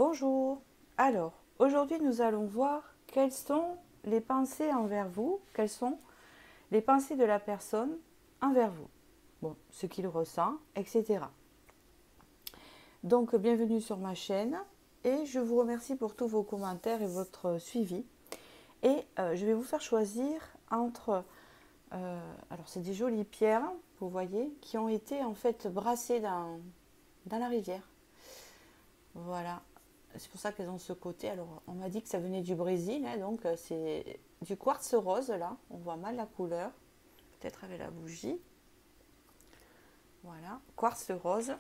Bonjour. Alors, aujourd'hui nous allons voir quelles sont les pensées envers vous, quelles sont les pensées de la personne envers vous. Bon, ce qu'il ressent, etc. Donc, bienvenue sur ma chaîne et je vous remercie pour tous vos commentaires et votre suivi. Et je vais vous faire choisir entre, alors c'est des jolies pierres, vous voyez, qui ont été en fait brassées dans la rivière. Voilà, c'est pour ça qu'elles ont ce côté. Alors, on m'a dit que ça venait du Brésil, hein, donc c'est du quartz rose là. On voit mal la couleur, peut-être avec la bougie. Voilà, quartz rose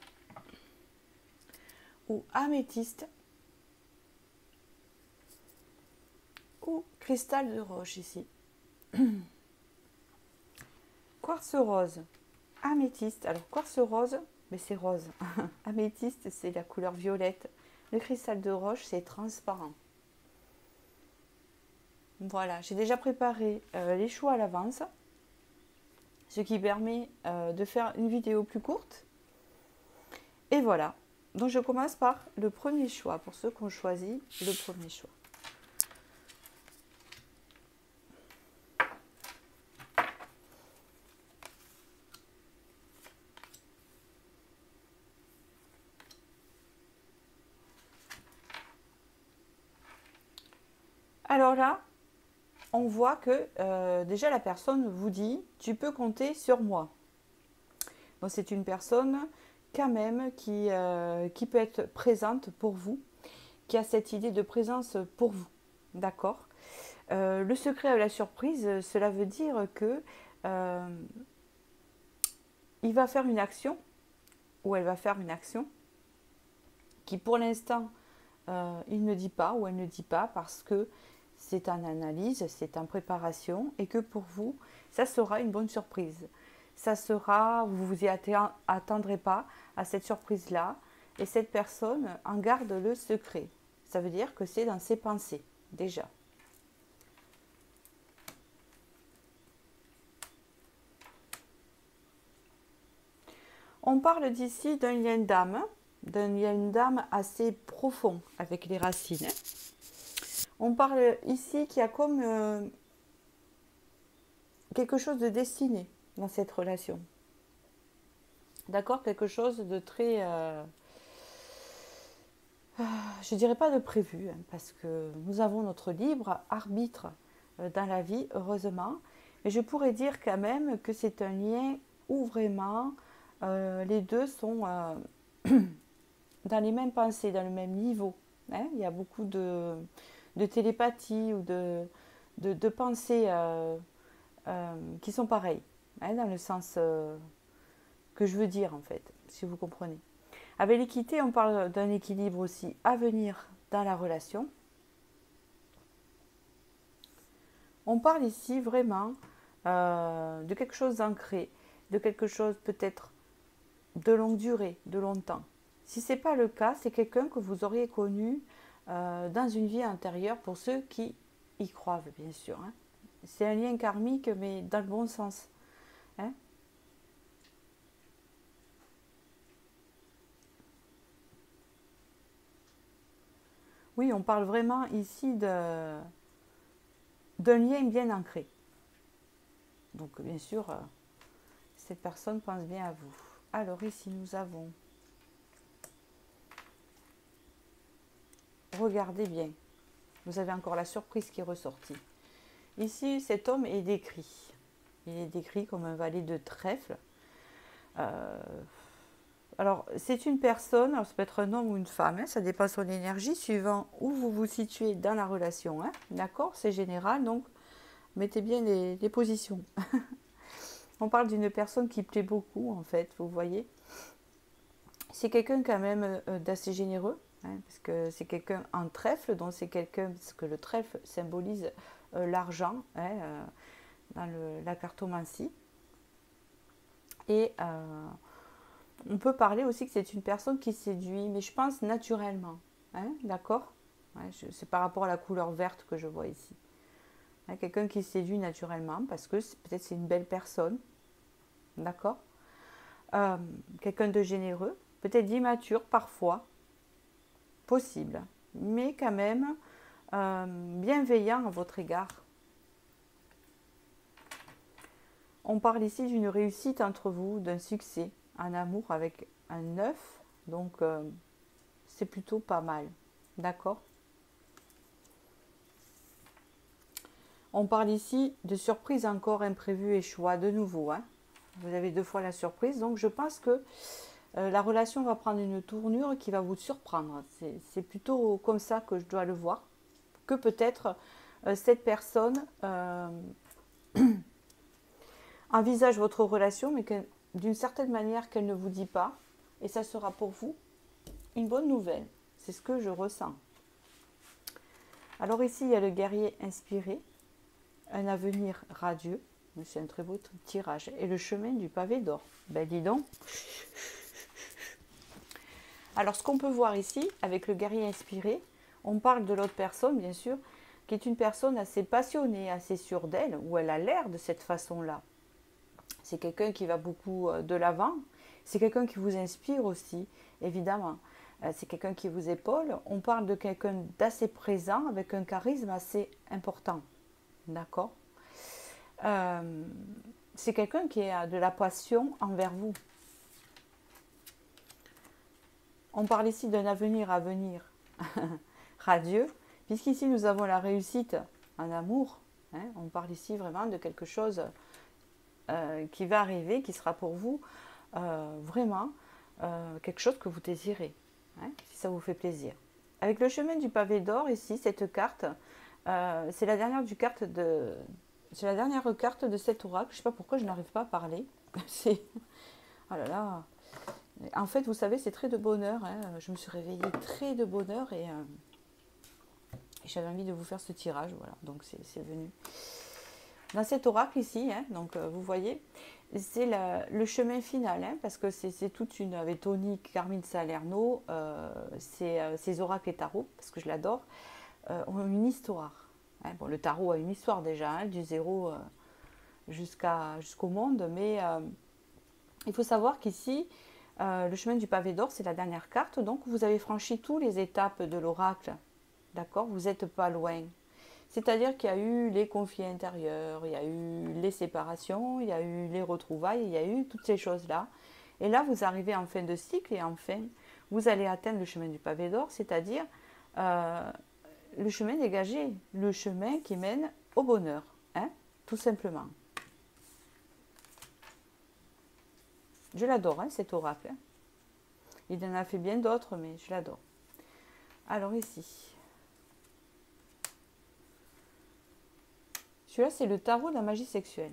ou améthyste ou cristal de roche ici. Quartz rose, améthyste. Alors, quartz rose, mais c'est rose. Améthyste, c'est la couleur violette. Le cristal de roche, c'est transparent. Voilà, j'ai déjà préparé les choix à l'avance, ce qui permet de faire une vidéo plus courte. Et voilà, donc je commence par le premier choix, pour ceux qui ont choisi le premier choix. Alors là, on voit que déjà la personne vous dit « tu peux compter sur moi ». Donc c'est une personne quand même qui peut être présente pour vous, qui a cette idée de présence pour vous, d'accord. Le secret de la surprise, cela veut dire que il va faire une action, ou elle va faire une action, qui pour l'instant, il ne dit pas, ou elle ne dit pas, parce que c'est en analyse, c'est en préparation, et que pour vous, ça sera une bonne surprise. Ça sera, vous vous y attendrez pas à cette surprise-là, et cette personne en garde le secret. Ça veut dire que c'est dans ses pensées, déjà. On parle d'ici d'un lien d'âme assez profond avec les racines. On parle ici qu'il y a comme quelque chose de destiné dans cette relation. D'accord, quelque chose de très, je dirais pas de prévu, hein, parce que nous avons notre libre arbitre dans la vie, heureusement. Mais je pourrais dire quand même que c'est un lien où vraiment les deux sont dans les mêmes pensées, dans le même niveau. Hein. Il y a beaucoup de télépathie ou de pensées qui sont pareilles, hein, dans le sens que je veux dire en fait, si vous comprenez. Avec l'équité, on parle d'un équilibre aussi à venir dans la relation. On parle ici vraiment de quelque chose d'ancré, de quelque chose peut-être de longue durée, de longtemps. Si ce n'est pas le cas, c'est quelqu'un que vous auriez connu dans une vie antérieure, pour ceux qui y croient, bien sûr. Hein. C'est un lien karmique, mais dans le bon sens. Hein. Oui, on parle vraiment ici d'un lien bien ancré. Donc, bien sûr, cette personne pense bien à vous. Alors, ici, nous avons... Regardez bien. Vous avez encore la surprise qui est ressortie. Ici, cet homme est décrit. Il est décrit comme un valet de trèfle. Alors, c'est une personne, alors ça peut être un homme ou une femme, hein, ça dépend de son énergie, suivant où vous vous situez dans la relation. Hein, d'accord, c'est général, donc mettez bien les positions. On parle d'une personne qui plaît beaucoup, en fait, vous voyez. C'est quelqu'un quand même d'assez généreux, hein, parce que c'est quelqu'un en trèfle, donc c'est quelqu'un, parce que le trèfle symbolise l'argent, hein, dans la cartomancie. Et on peut parler aussi que c'est une personne qui séduit, mais je pense naturellement. Hein, d'accord, ouais, c'est par rapport à la couleur verte que je vois ici. Hein, quelqu'un qui séduit naturellement, parce que peut-être c'est une belle personne. D'accord, quelqu'un de généreux, peut-être d'immature parfois. possible, mais quand même bienveillant à votre égard. On parle ici d'une réussite entre vous, d'un succès, un amour avec un 9, donc c'est plutôt pas mal, d'accord? On parle ici de surprise encore imprévue et choix de nouveau, hein. Vous avez 2 fois la surprise, donc je pense que la relation va prendre une tournure qui va vous surprendre. C'est plutôt comme ça que je dois le voir, que peut-être cette personne envisage votre relation, mais d'une certaine manière qu'elle ne vous dit pas, et ça sera pour vous une bonne nouvelle. C'est ce que je ressens. Alors ici, il y a le guerrier inspiré, un avenir radieux, c'est un très beau tirage, et le chemin du pavé d'or. Ben dis donc. Alors ce qu'on peut voir ici, avec le guerrier inspiré, on parle de l'autre personne, bien sûr, qui est une personne assez passionnée, assez sûre d'elle, ou elle a l'air de cette façon-là. C'est quelqu'un qui va beaucoup de l'avant. C'est quelqu'un qui vous inspire aussi, évidemment. C'est quelqu'un qui vous épaule. On parle de quelqu'un d'assez présent, avec un charisme assez important. D'accord? C'est quelqu'un qui a de la passion envers vous. On parle ici d'un avenir à venir radieux, puisqu'ici nous avons la réussite en amour. Hein, on parle ici vraiment de quelque chose qui va arriver, qui sera pour vous vraiment quelque chose que vous désirez, hein, si ça vous fait plaisir. Avec le chemin du pavé d'or, ici, cette carte, c'est la dernière carte de cet oracle. Je ne sais pas pourquoi je n'arrive pas à parler. Oh là là. En fait, vous savez, c'est très de bonheur. Hein. Je me suis réveillée très de bonheur et j'avais envie de vous faire ce tirage. Voilà, donc c'est venu. Dans cet oracle ici, hein, donc vous voyez, c'est le chemin final, hein, parce que c'est toute une, avec Tony, Carmine Salerno, ces oracles et tarots, parce que je l'adore, ont une histoire. Hein. Bon, le tarot a une histoire déjà, hein, du zéro jusqu'au monde, mais il faut savoir qu'ici, le chemin du pavé d'or, c'est la dernière carte, donc vous avez franchi toutes les étapes de l'oracle, d'accord? Vous n'êtes pas loin. C'est-à-dire qu'il y a eu les conflits intérieurs, il y a eu les séparations, il y a eu les retrouvailles, il y a eu toutes ces choses-là. Et là, vous arrivez en fin de cycle et enfin, vous allez atteindre le chemin du pavé d'or, c'est-à-dire le chemin dégagé, le chemin qui mène au bonheur, hein, tout simplement. Je l'adore, hein, cet oracle. Hein. Il en a fait bien d'autres, mais je l'adore. Alors ici... Celui-là, c'est le tarot de la magie sexuelle.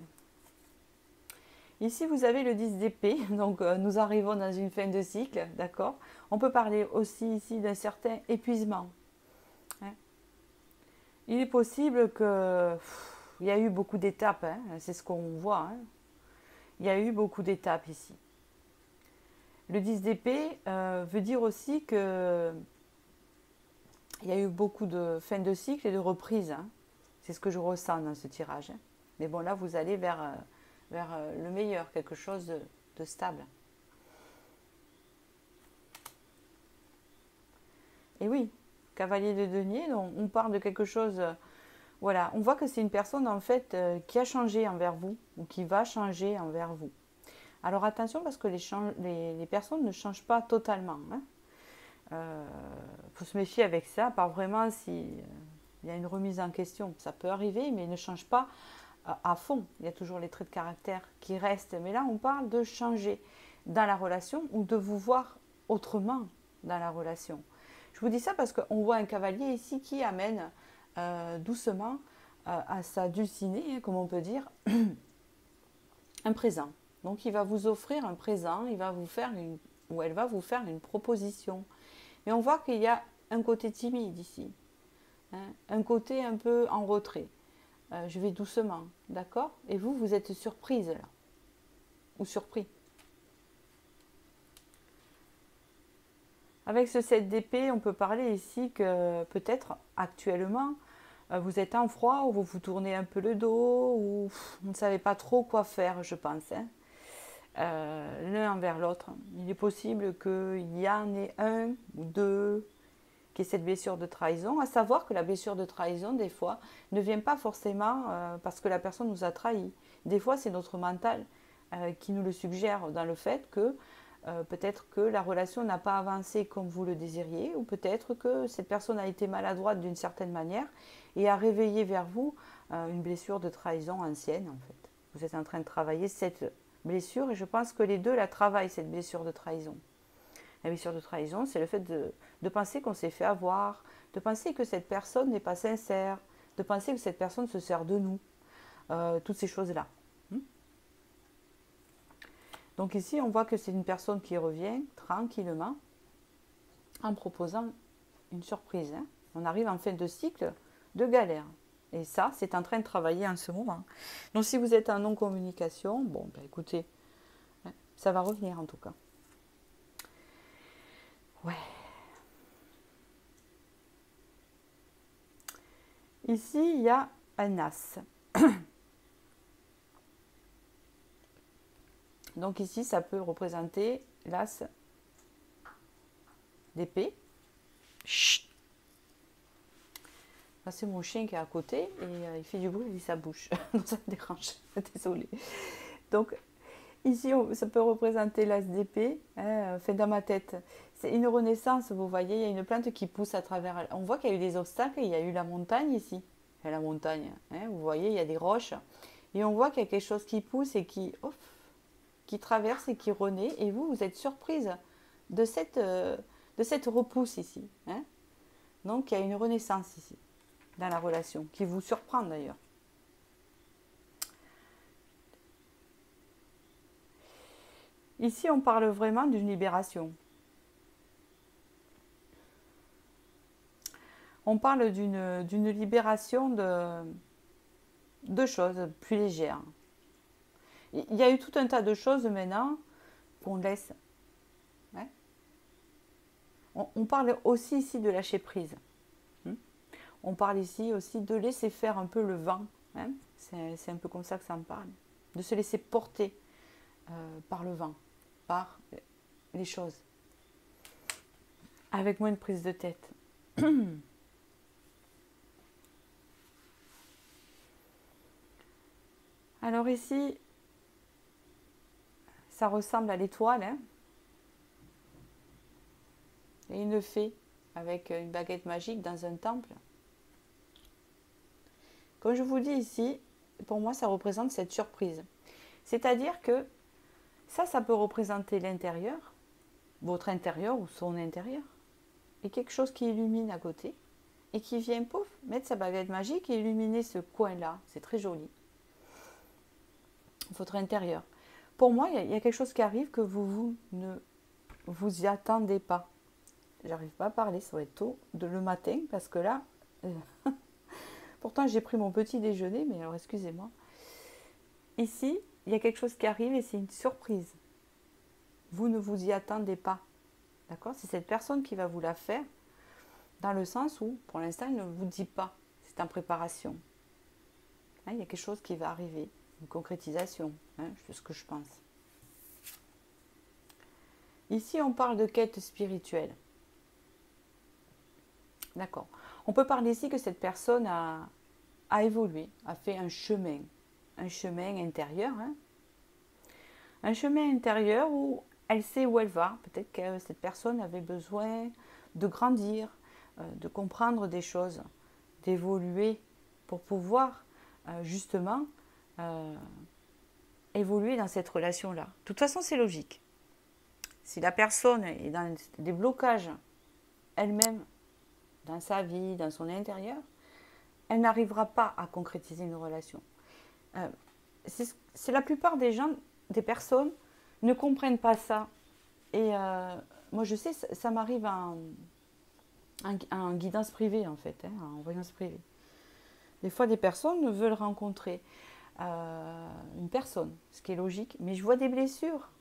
Ici, vous avez le 10 d'épée, donc nous arrivons dans une fin de cycle, d'accord? On peut parler aussi ici d'un certain épuisement. Hein. Il est possible que... il y a eu beaucoup d'étapes, hein, c'est ce qu'on voit. Hein. Il y a eu beaucoup d'étapes ici. Le 10 d'épée veut dire aussi que il y a eu beaucoup de fins de cycle et de reprises. Hein. C'est ce que je ressens dans ce tirage. Hein. Mais bon, là, vous allez vers le meilleur, quelque chose de stable. Et oui, cavalier de denier, donc on parle de quelque chose... voilà, on voit que c'est une personne, en fait, qui a changé envers vous, ou qui va changer envers vous. Alors attention, parce que les personnes ne changent pas totalement. Hein. Faut se méfier avec ça, à part vraiment si... il y a une remise en question, ça peut arriver, mais il ne change pas à fond. Il y a toujours les traits de caractère qui restent. Mais là, on parle de changer dans la relation ou de vous voir autrement dans la relation. Je vous dis ça parce qu'on voit un cavalier ici qui amène doucement à sa dulcinée, hein, comme on peut dire, un présent. Donc, il va vous offrir un présent, il va vous faire ou elle va vous faire une proposition. Mais on voit qu'il y a un côté timide ici. Hein, un côté un peu en retrait. Je vais doucement, d'accord? Et vous, vous êtes surprise là, ou surpris. Avec ce 7 d'épée, on peut parler ici que peut-être actuellement, vous êtes en froid ou vous vous tournez un peu le dos ou vous ne savez pas trop quoi faire, je pense. Hein. L'un envers l'autre. Il est possible qu'il y en ait un ou deux qui est cette blessure de trahison, à savoir que la blessure de trahison, des fois, ne vient pas forcément parce que la personne nous a trahis. Des fois, c'est notre mental qui nous le suggère dans le fait que peut-être que la relation n'a pas avancé comme vous le désiriez, ou peut-être que cette personne a été maladroite d'une certaine manière et a réveillé vers vous une blessure de trahison ancienne, en fait. Vous êtes en train de travailler cette blessure et je pense que les deux la travaillent, cette blessure de trahison. La blessure de trahison, c'est le fait de penser qu'on s'est fait avoir, de penser que cette personne n'est pas sincère, de penser que cette personne se sert de nous, toutes ces choses-là. Donc ici, on voit que c'est une personne qui revient tranquillement en proposant une surprise. On arrive en fin de cycle de galère. Et ça, c'est en train de travailler en ce moment. Donc si vous êtes en non-communication, bon, ben, écoutez, ça va revenir en tout cas. Ouais. Ici, il y a un as. Donc ici, ça peut représenter l'as d'épée. Chut. C'est mon chien qui est à côté et il fait du bruit avec sa bouche. Donc ça me dérange. Désolée. Donc ici, ça peut représenter l'as d'épée. Fait dans ma tête. C'est une renaissance, vous voyez. Il y a une plante qui pousse à travers. On voit qu'il y a eu des obstacles. Il y a eu la montagne ici. Et la montagne, vous voyez, il y a des roches. Et on voit qu'il y a quelque chose qui pousse et qui traverse et qui renaît. Et vous êtes surprise de cette repousse ici. Donc il y a une renaissance ici, dans la relation, qui vous surprend d'ailleurs. Ici, on parle vraiment d'une libération. On parle d'une libération de choses plus légères. Il y a eu tout un tas de choses maintenant qu'on laisse. On parle aussi ici de lâcher prise. On parle ici aussi de laisser faire un peu le vent. C'est un peu comme ça que ça me parle. De se laisser porter par le vent, par les choses. Avec moins de prise de tête. Alors ici, ça ressemble à l'étoile. Et une fée avec une baguette magique dans un temple. Comme je vous dis ici, pour moi, ça représente cette surprise. C'est-à-dire que ça peut représenter l'intérieur, votre intérieur ou son intérieur, et quelque chose qui illumine à côté, et qui vient, pouf, mettre sa baguette magique et illuminer ce coin-là. C'est très joli. Votre intérieur. Pour moi, il y a quelque chose qui arrive que vous ne vous y attendez pas. J'arrive pas à parler, ça va être tôt le matin, parce que là, pourtant j'ai pris mon petit déjeuner, mais alors excusez-moi. Ici, il y a quelque chose qui arrive et c'est une surprise. Vous ne vous y attendez pas. D'accord? C'est cette personne qui va vous la faire, dans le sens où, pour l'instant, elle ne vous dit pas. C'est en préparation. Il y a quelque chose qui va arriver, une concrétisation, c'est ce que je pense. Ici, on parle de quête spirituelle. D'accord. On peut parler ici que cette personne a évolué, a fait un chemin intérieur. Un chemin intérieur où elle sait où elle va. Peut-être que cette personne avait besoin de grandir, de comprendre des choses, d'évoluer pour pouvoir justement évoluer dans cette relation-là. De toute façon, c'est logique. Si la personne est dans des blocages elle-même, dans sa vie, dans son intérieur, elle n'arrivera pas à concrétiser une relation. C'est la plupart des gens, des personnes, ne comprennent pas ça. Et moi, je sais, ça m'arrive en guidance privée, en fait, en voyance privée. Des fois, des personnes veulent rencontrer une personne, ce qui est logique, mais je vois des blessures.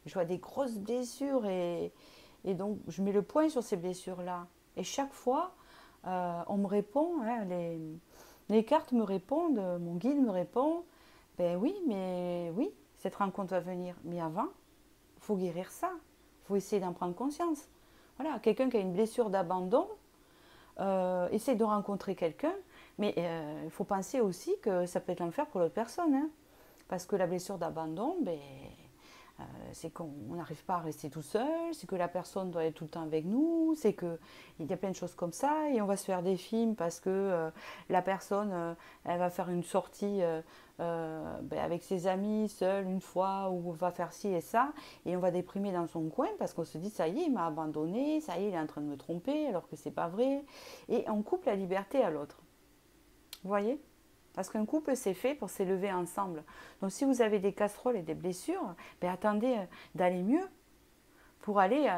Je vois des grosses blessures et donc je mets le point sur ces blessures-là. Et chaque fois, on me répond, les cartes me répondent, mon guide me répond, ben oui, cette rencontre va venir. Mais avant, il faut guérir ça, il faut essayer d'en prendre conscience. Voilà, quelqu'un qui a une blessure d'abandon, essaye de rencontrer quelqu'un, mais il faut penser aussi que ça peut être l'enfer pour l'autre personne, hein, parce que la blessure d'abandon, ben, c'est qu'on n'arrive pas à rester tout seul, c'est que la personne doit être tout le temps avec nous, c'est qu'il y a plein de choses comme ça, et on va se faire des films parce que la personne, elle va faire une sortie ben, avec ses amis, seule, une fois, ou va faire ci et ça, et on va déprimer dans son coin parce qu'on se dit, ça y est, il m'a abandonné, ça y est, il est en train de me tromper, alors que c'est pas vrai, et on coupe la liberté à l'autre. Vous voyez? Parce qu'un couple, c'est fait pour s'élever ensemble. Donc si vous avez des casseroles et des blessures, ben attendez d'aller mieux pour aller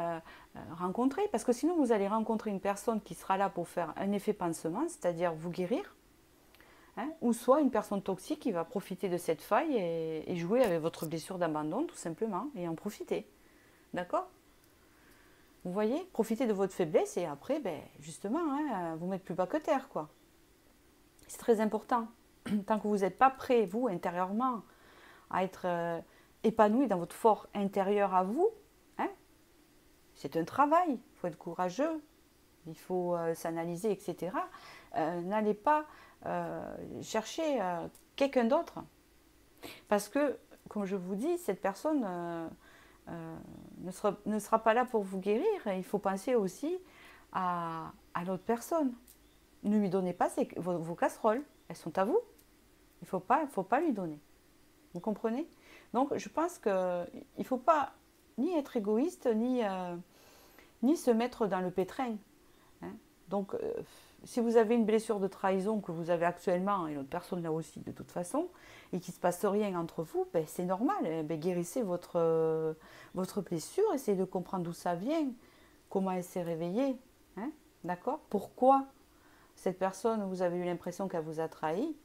rencontrer. Parce que sinon, vous allez rencontrer une personne qui sera là pour faire un effet pansement, c'est-à-dire vous guérir. Hein, ou soit une personne toxique qui va profiter de cette faille et jouer avec votre blessure d'abandon, tout simplement, et en profiter. D'accord? Vous voyez? Profiter de votre faiblesse et après, ben, justement, hein, vous mettre plus bas que terre, quoi. C'est très important. Tant que vous n'êtes pas prêt, vous, intérieurement, à être épanoui dans votre fort intérieur à vous, hein, c'est un travail. Il faut être courageux, il faut s'analyser, etc. N'allez pas chercher quelqu'un d'autre. Parce que, comme je vous dis, cette personne ne sera pas là pour vous guérir. Il faut penser aussi à l'autre personne. Ne lui donnez pas vos casseroles. Elles sont à vous. Il faut pas lui donner. Vous comprenez? Donc, je pense qu'il ne faut pas ni être égoïste, ni se mettre dans le pétrin. Hein. Donc, si vous avez une blessure de trahison que vous avez actuellement, et l'autre personne là aussi de toute façon, et qu'il ne se passe rien entre vous, ben, c'est normal. Ben, guérissez votre blessure, essayez de comprendre d'où ça vient, comment elle s'est réveillée. Hein, d'accord? Pourquoi cette personne, vous avez eu l'impression qu'elle vous a trahi?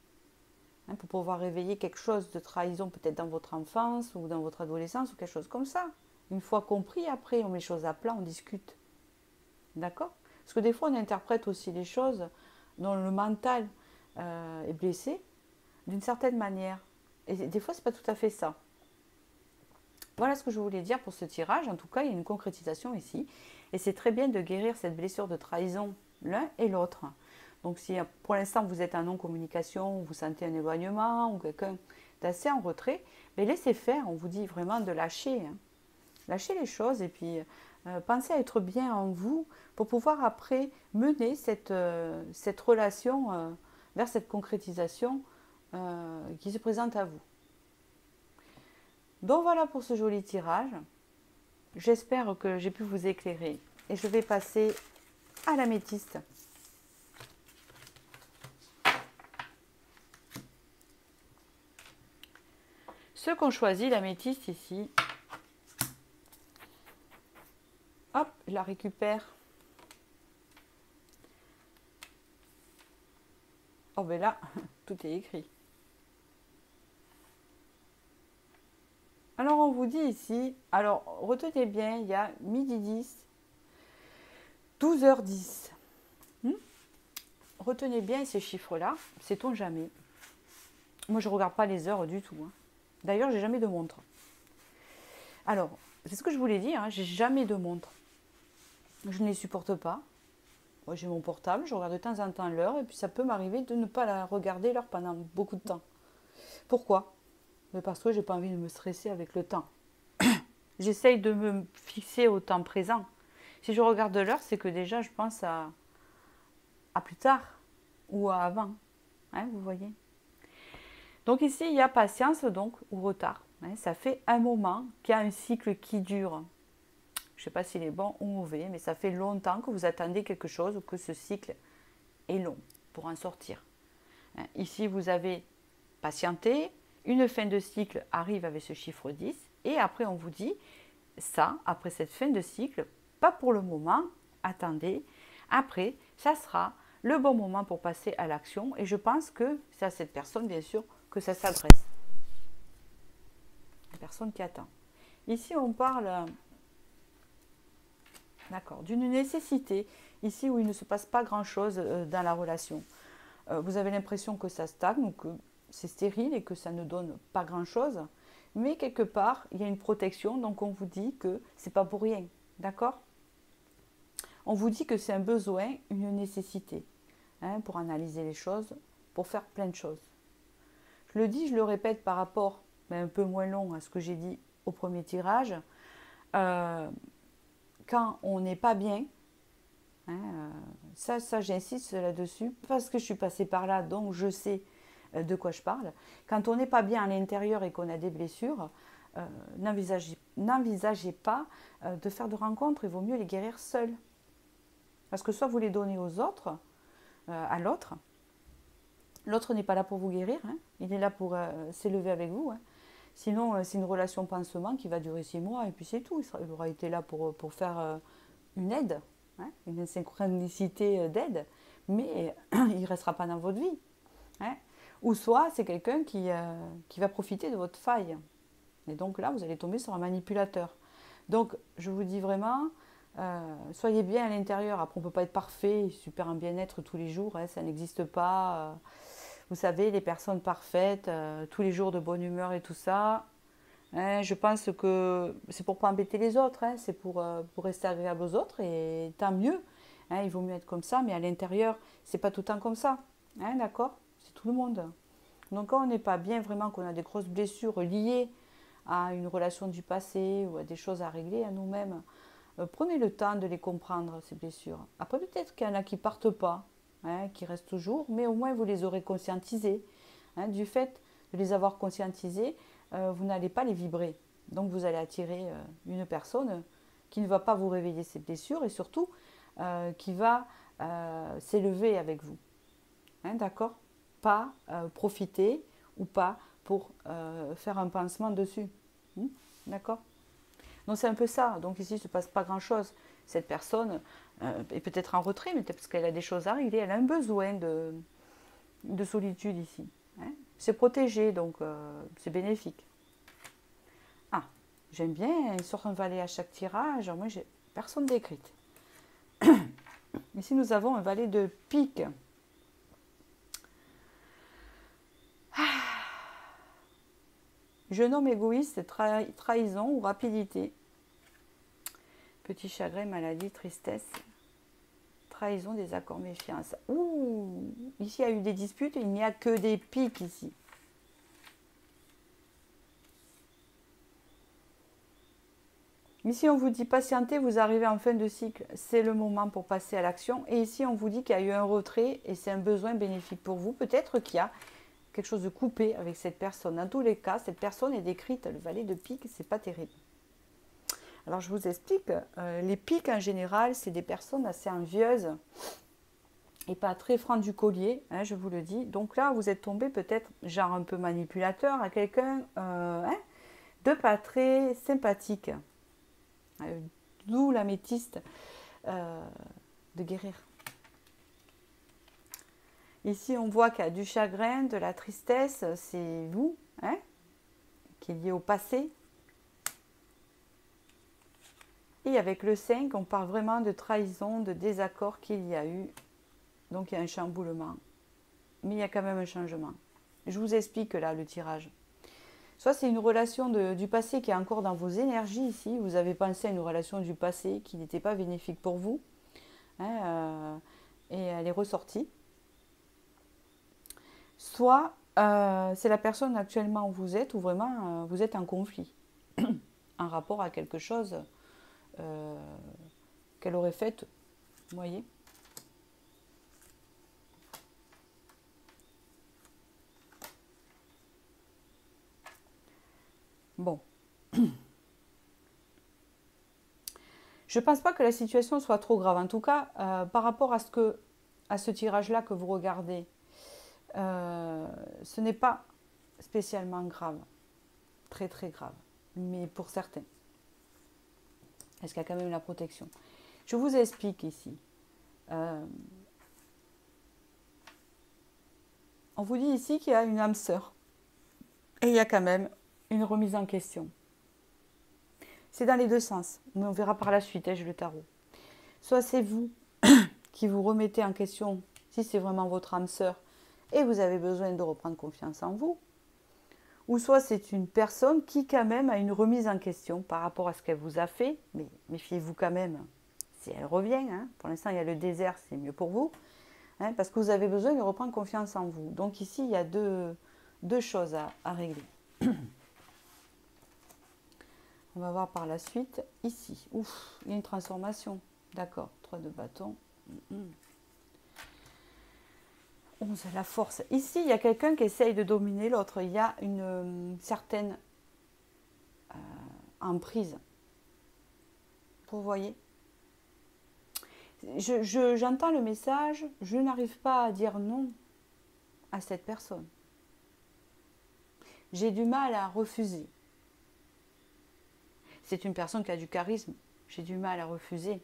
Hein, pour pouvoir réveiller quelque chose de trahison peut-être dans votre enfance ou dans votre adolescence ou quelque chose comme ça. Une fois compris, après, on met les choses à plat, on discute. D'accord? Parce que des fois, on interprète aussi les choses dont le mental est blessé d'une certaine manière. Et des fois, c'est pas tout à fait ça. Voilà ce que je voulais dire pour ce tirage. En tout cas, il y a une concrétisation ici. Et c'est très bien de guérir cette blessure de trahison l'un et l'autre. Donc si pour l'instant vous êtes en non-communication, vous sentez un éloignement ou quelqu'un d'assez en retrait, mais laissez faire, on vous dit vraiment de lâcher. Hein. Lâchez les choses et puis pensez à être bien en vous pour pouvoir après mener cette relation vers cette concrétisation qui se présente à vous. Donc voilà pour ce joli tirage. J'espère que j'ai pu vous éclairer et je vais passer à l'améthyste. Ceux qui ont choisi l'améthyste ici, hop, je la récupère. Oh ben là, tout est écrit. Alors on vous dit ici, alors retenez bien, il y a midi 10, 12h10. Retenez bien ces chiffres-là, sait-on jamais. Moi je ne regarde pas les heures du tout. Hein. D'ailleurs, j'ai jamais de montre. Alors, c'est ce que je voulais dire, hein, j'ai jamais de montre. Je ne les supporte pas. Moi, j'ai mon portable, je regarde de temps en temps l'heure, et puis ça peut m'arriver de ne pas la regarder l'heure pendant beaucoup de temps. Pourquoi? Parce que j'ai pas envie de me stresser avec le temps. J'essaye de me fixer au temps présent. Si je regarde l'heure, c'est que déjà je pense à plus tard ou à avant. Hein, vous voyez? Donc ici, il y a patience donc ou retard. Hein, ça fait un moment qu'il y a un cycle qui dure. Je ne sais pas s'il est bon ou mauvais, mais ça fait longtemps que vous attendez quelque chose ou que ce cycle est long pour en sortir. Hein, ici, vous avez patienté, une fin de cycle arrive avec ce chiffre 10, et après on vous dit, ça, après cette fin de cycle, pas pour le moment, attendez, après, ça sera le bon moment pour passer à l'action, et je pense que c'est à cette personne, bien sûr, que ça s'adresse. La personne qui attend. Ici, on parle, d'accord, d'une nécessité, ici où il ne se passe pas grand-chose dans la relation. Vous avez l'impression que ça stagne, ou que c'est stérile et que ça ne donne pas grand-chose, mais quelque part, il y a une protection, donc on vous dit que c'est pas pour rien, d'accord? On vous dit que c'est un besoin, une nécessité, hein, pour analyser les choses, pour faire plein de choses. Je le dis, je le répète par rapport, mais un peu moins long à ce que j'ai dit au premier tirage. Quand on n'est pas bien, hein, ça j'insiste là-dessus, parce que je suis passée par là, donc je sais de quoi je parle. Quand on n'est pas bien à l'intérieur et qu'on a des blessures, n'envisagez pas de faire de rencontres, il vaut mieux les guérir seul. Parce que soit vous les donnez aux autres, à l'autre, l'autre n'est pas là pour vous guérir, hein, il est là pour s'élever avec vous. Hein. Sinon, c'est une relation pansement qui va durer 6 mois et puis c'est tout. Il aura été là pour faire une aide, hein, une synchronicité d'aide, mais il ne restera pas dans votre vie. Hein. Ou soit c'est quelqu'un qui va profiter de votre faille. Et donc là, vous allez tomber sur un manipulateur. Donc, je vous dis vraiment, soyez bien à l'intérieur. Après, on ne peut pas être parfait, super en bien-être tous les jours, hein, ça n'existe pas. Vous savez, les personnes parfaites, tous les jours de bonne humeur et tout ça. Hein, je pense que c'est pour ne pas embêter les autres, hein, c'est pour rester agréable aux autres et tant mieux. Hein, il vaut mieux être comme ça, mais à l'intérieur, c'est pas tout le temps comme ça. Hein, d'accord? C'est tout le monde. Donc quand on n'est pas bien, vraiment, qu'on a des grosses blessures liées à une relation du passé ou à des choses à régler à nous-mêmes, prenez le temps de les comprendre, ces blessures. Après, peut-être qu'il y en a qui ne partent pas, hein, qui restent toujours, mais au moins vous les aurez conscientisées. Hein, du fait de les avoir conscientisées, vous n'allez pas les vibrer. Donc vous allez attirer une personne qui ne va pas vous réveiller ces blessures et surtout qui va s'élever avec vous. Hein, d'accord? Pas profiter ou pas pour faire un pansement dessus. D'accord? Donc c'est un peu ça. Donc ici, il ne se passe pas grand-chose. Cette personne est peut-être en retrait, mais peut-être parce qu'elle a des choses à régler. Elle a un besoin de solitude ici. Hein. C'est protégé, donc c'est bénéfique. Ah, j'aime bien, il sort un valet à chaque tirage. Moi, j'ai personne décrite. Ici, nous avons un valet de pique. Jeune homme égoïste, trahison ou rapidité. Petit chagrin, maladie, tristesse, trahison, désaccord, méfiance. Ouh, ici il y a eu des disputes, il n'y a que des piques ici. Ici on vous dit patientez, vous arrivez en fin de cycle, c'est le moment pour passer à l'action. Et ici on vous dit qu'il y a eu un retrait et c'est un besoin bénéfique pour vous. Peut-être qu'il y a quelque chose de coupé avec cette personne. Dans tous les cas, cette personne est décrite, le valet de pique, c'est pas terrible. Alors je vous explique, les piques en général, c'est des personnes assez envieuses et pas très francs du collier, hein, je vous le dis. Donc là, vous êtes tombé peut-être, genre un peu manipulateur, à quelqu'un de pas très sympathique. D'où l'améthyste de guérir. Ici, on voit qu'il y a du chagrin, de la tristesse, c'est vous, hein, qui est lié au passé. Et avec le 5, on parle vraiment de trahison, de désaccord qu'il y a eu. Donc il y a un chamboulement. Mais il y a quand même un changement. Je vous explique là le tirage. Soit c'est une relation du passé qui est encore dans vos énergies ici. Vous avez pensé à une relation du passé qui n'était pas bénéfique pour vous. Hein, et elle est ressortie. Soit c'est la personne actuellement où vous êtes, où vraiment vous êtes en conflit. En rapport à quelque chose qu'elle aurait fait, vous voyez. Bon. Je ne pense pas que la situation soit trop grave. En tout cas, par rapport à ce tirage-là que vous regardez, ce n'est pas spécialement grave. Très très grave. Mais pour certains. Est-ce qu'il y a quand même la protection? Je vous explique ici. On vous dit ici qu'il y a une âme sœur. Et il y a quand même une remise en question. C'est dans les deux sens. Mais on verra par la suite, hein, j'ai le tarot. Soit c'est vous qui vous remettez en question, si c'est vraiment votre âme sœur, et vous avez besoin de reprendre confiance en vous. Ou soit c'est une personne qui quand même a une remise en question par rapport à ce qu'elle vous a fait. Mais méfiez-vous quand même. si elle revient, hein. Pour l'instant il y a le désert, c'est mieux pour vous, hein, parce que vous avez besoin de reprendre confiance en vous. Donc ici il y a deux choses à régler. On va voir par la suite. Ici, ouf, il y a une transformation. D'accord, 3 de bâton. 11, la force. Ici, il y a quelqu'un qui essaye de dominer l'autre. Il y a une certaine emprise. Vous voyez, j'entends le message, je n'arrive pas à dire non à cette personne. J'ai du mal à refuser. C'est une personne qui a du charisme. J'ai du mal à refuser.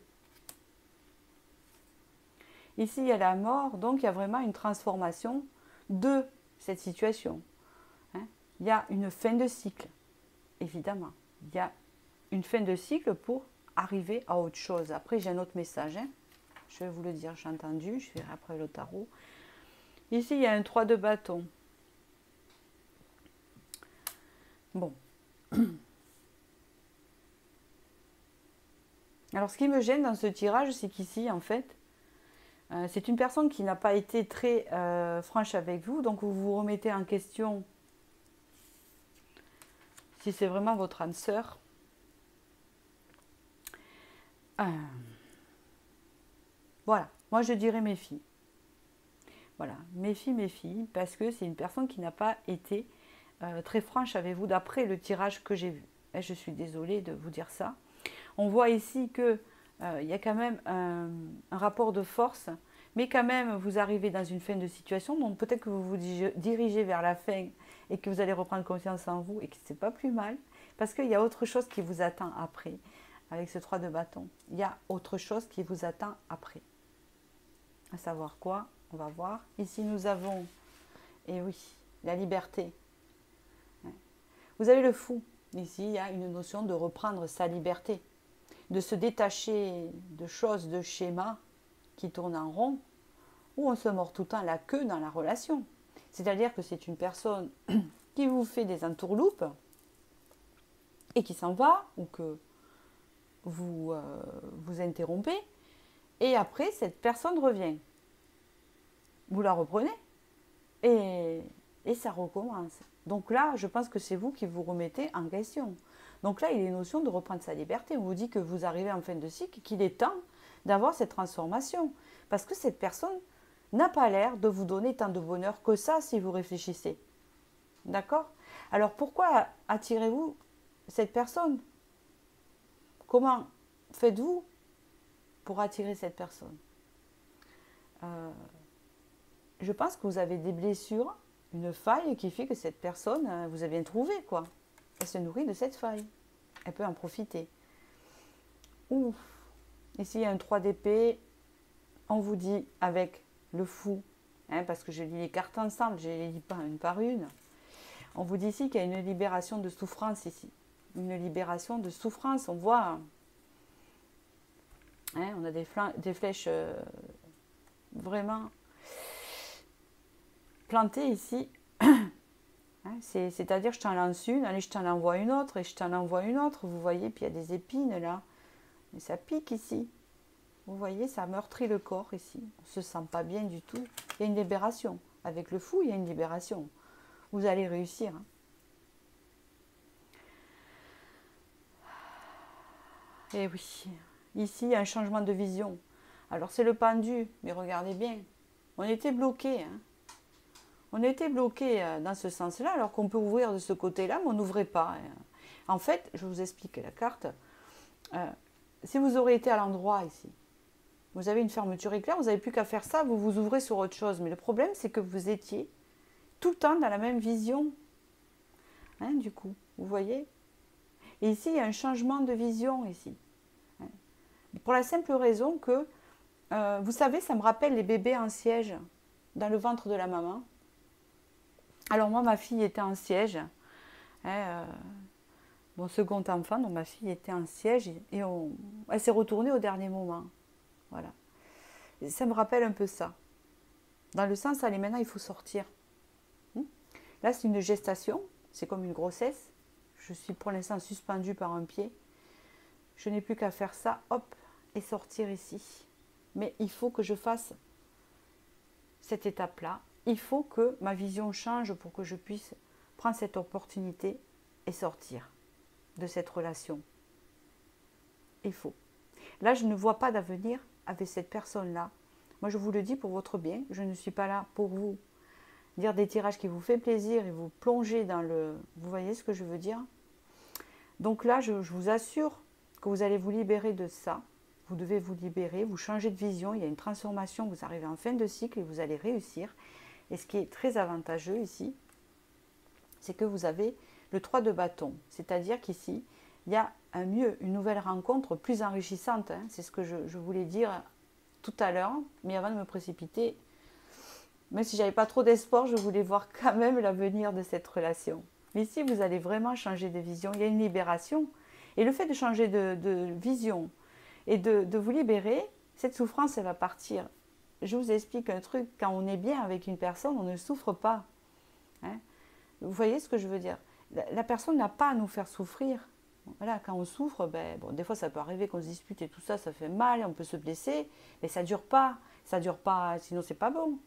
Ici, il y a la mort, donc il y a vraiment une transformation de cette situation. Hein. Il y a une fin de cycle, évidemment. Il y a une fin de cycle pour arriver à autre chose. Après, j'ai un autre message. Hein. Je vais vous le dire, j'ai entendu. Je verrai après le tarot. Ici, il y a un 3 de bâton. Bon. Alors, ce qui me gêne dans ce tirage, c'est qu'ici, en fait, c'est une personne qui n'a pas été très franche avec vous. Donc, vous vous remettez en question si c'est vraiment votre âme sœur. Voilà, moi je dirais méfie. Voilà, méfie, parce que c'est une personne qui n'a pas été très franche avec vous d'après le tirage que j'ai vu. Et je suis désolée de vous dire ça. On voit ici que il y a quand même un rapport de force, mais quand même vous arrivez dans une fin de situation, donc peut-être que vous vous dirigez vers la fin et que vous allez reprendre confiance en vous et que c'est pas plus mal, parce qu'il y a autre chose qui vous attend après. Avec ce 3 de bâton, il y a autre chose qui vous attend après. À savoir quoi? On va voir. Ici, nous avons, et oui, la liberté. Vous avez le fou. Ici, il y a une notion de reprendre sa liberté, de se détacher de choses, de schémas qui tournent en rond, où on se mord tout le temps la queue dans la relation. C'est-à-dire que c'est une personne qui vous fait des entourloupes et qui s'en va, ou que vous vous interrompez, et après, cette personne revient. Vous la reprenez, et ça recommence. Donc là, je pense que c'est vous qui vous remettez en question. Donc là, il est notion de reprendre sa liberté. On vous dit que vous arrivez en fin de cycle, qu'il est temps d'avoir cette transformation. Parce que cette personne n'a pas l'air de vous donner tant de bonheur que ça si vous réfléchissez. D'accord? Alors pourquoi attirez-vous cette personne? Comment faites-vous pour attirer cette personne? Je pense que vous avez des blessures, une faille qui fait que cette personne, vous avez bien trouvé, quoi. Elle se nourrit de cette faille. Elle peut en profiter. Ouf. Ici, il y a un 3 d'épée. On vous dit avec le fou, hein, parce que je lis les cartes ensemble, je ne les lis pas une par une. On vous dit ici qu'il y a une libération de souffrance ici. Une libération de souffrance. On voit, hein, on a des flèches vraiment plantées ici. Hein, c'est-à-dire, je t'en lance une, allez, je t'en envoie une autre, et je t'en envoie une autre. Vous voyez, puis il y a des épines là. Mais ça pique ici. Vous voyez, ça meurtrit le corps ici. On ne se sent pas bien du tout. Il y a une libération. Avec le fou, il y a une libération. Vous allez réussir. Hein. Et oui, ici, il y a un changement de vision. Alors, c'est le pendu, mais regardez bien. On était bloqué. Hein. On était bloqué dans ce sens-là, alors qu'on peut ouvrir de ce côté-là, mais on n'ouvrait pas. En fait, je vous explique la carte. Si vous aurez été à l'endroit ici, vous avez une fermeture éclair, vous n'avez plus qu'à faire ça, vous vous ouvrez sur autre chose. Mais le problème, c'est que vous étiez tout le temps dans la même vision. Hein, du coup, vous voyez? Et ici, il y a un changement de vision ici. Hein. Pour la simple raison que, vous savez, ça me rappelle les bébés en siège dans le ventre de la maman. Alors moi, ma fille était en siège. Hein, mon second enfant, donc ma fille était en siège et elle s'est retournée au dernier moment. Voilà. Et ça me rappelle un peu ça. Dans le sens, allez, maintenant il faut sortir. Là, c'est une gestation, c'est comme une grossesse. Je suis pour l'instant suspendue par un pied. Je n'ai plus qu'à faire ça, hop, et sortir ici. Mais il faut que je fasse cette étape-là. Il faut que ma vision change pour que je puisse prendre cette opportunité et sortir de cette relation. Il faut. Là, je ne vois pas d'avenir avec cette personne-là. Moi, je vous le dis pour votre bien. Je ne suis pas là pour vous dire des tirages qui vous fait plaisir et vous plonger dans le... Vous voyez ce que je veux dire? Donc là, je vous assure que vous allez vous libérer de ça. Vous devez vous libérer, vous changez de vision. Il y a une transformation. Vous arrivez en fin de cycle et vous allez réussir. Et ce qui est très avantageux ici, c'est que vous avez le 3 de bâton. C'est-à-dire qu'ici, il y a un mieux, une nouvelle rencontre plus enrichissante. Hein. C'est ce que je voulais dire tout à l'heure. Mais avant de me précipiter, même si j'avais pas trop d'espoir, je voulais voir quand même l'avenir de cette relation. Mais ici, vous allez vraiment changer de vision. Il y a une libération. Et le fait de changer de vision et de vous libérer, cette souffrance, elle va partir. Je vous explique un truc. Quand on est bien avec une personne, on ne souffre pas. Hein. Vous voyez ce que je veux dire? La personne n'a pas à nous faire souffrir. Voilà, quand on souffre, ben, bon, des fois ça peut arriver qu'on se dispute et tout ça, ça fait mal, on peut se blesser, mais ça dure pas. Ça dure pas, sinon c'est pas bon.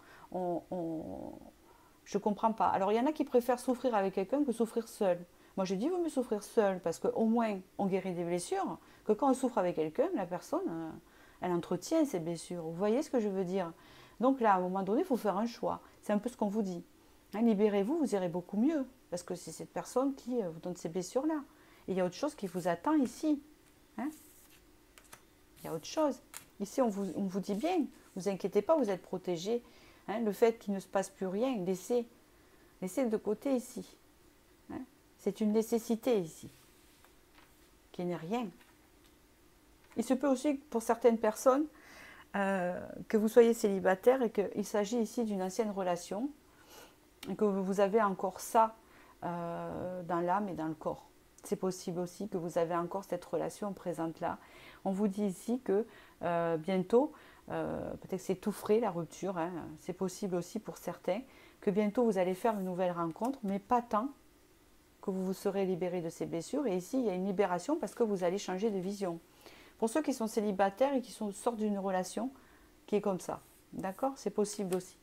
Je comprends pas. Alors il y en a qui préfèrent souffrir avec quelqu'un que souffrir seul. Moi je dis vaut mieux souffrir seul parce qu'au moins on guérit des blessures que quand on souffre avec quelqu'un, la personne elle entretient ses blessures. Vous voyez ce que je veux dire? Donc là à un moment donné il faut faire un choix. C'est un peu ce qu'on vous dit. Hein, libérez-vous, vous irez beaucoup mieux parce que c'est cette personne qui vous donne ces blessures là. Et il y a autre chose qui vous attend ici. Hein, il y a autre chose. Ici on vous dit bien, ne vous inquiétez pas, vous êtes protégés. Hein, le fait qu'il ne se passe plus rien, laissez de côté ici. Hein, c'est une nécessité ici, qu'il n'est rien. Il se peut aussi pour certaines personnes que vous soyez célibataire et qu'il s'agit ici d'une ancienne relation et que vous avez encore ça dans l'âme et dans le corps. C'est possible aussi que vous avez encore cette relation présente là. On vous dit ici que bientôt, peut-être que c'est tout frais la rupture, hein, c'est possible aussi pour certains, que bientôt vous allez faire une nouvelle rencontre, mais pas tant que vous vous serez libéré de ces blessures. Et ici, il y a une libération parce que vous allez changer de vision. Pour ceux qui sont célibataires et qui sortent d'une relation qui est comme ça, d'accord? C'est possible aussi.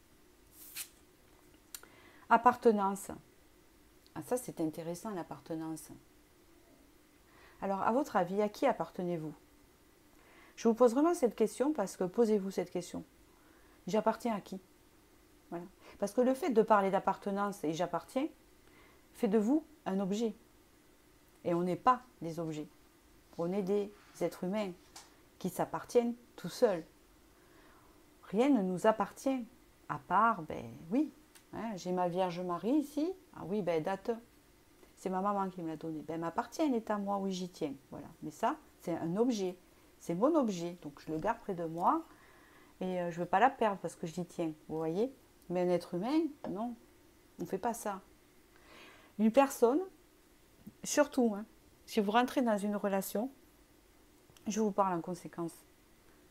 Appartenance. Ah, ça, c'est intéressant, l'appartenance. Alors, à votre avis, à qui appartenez-vous? Je vous pose vraiment cette question parce que posez-vous cette question. J'appartiens à qui? Voilà. Parce que le fait de parler d'appartenance et j'appartiens fait de vous un objet. Et on n'est pas des objets. On est des êtres humains qui s'appartiennent tout seuls. Rien ne nous appartient. À part, ben oui, hein, j'ai ma Vierge Marie ici. Ah oui, ben date. C'est ma maman qui me l'a donnée. Ben, elle m'appartient, elle est à moi, oui, j'y tiens. Voilà. Mais ça, c'est un objet. C'est mon objet. Donc, je le garde près de moi et je ne veux pas la perdre parce que j'y tiens. Vous voyez? Mais un être humain, non. On ne fait pas ça. Une personne, surtout, hein, si vous rentrez dans une relation, je vous parle en conséquence.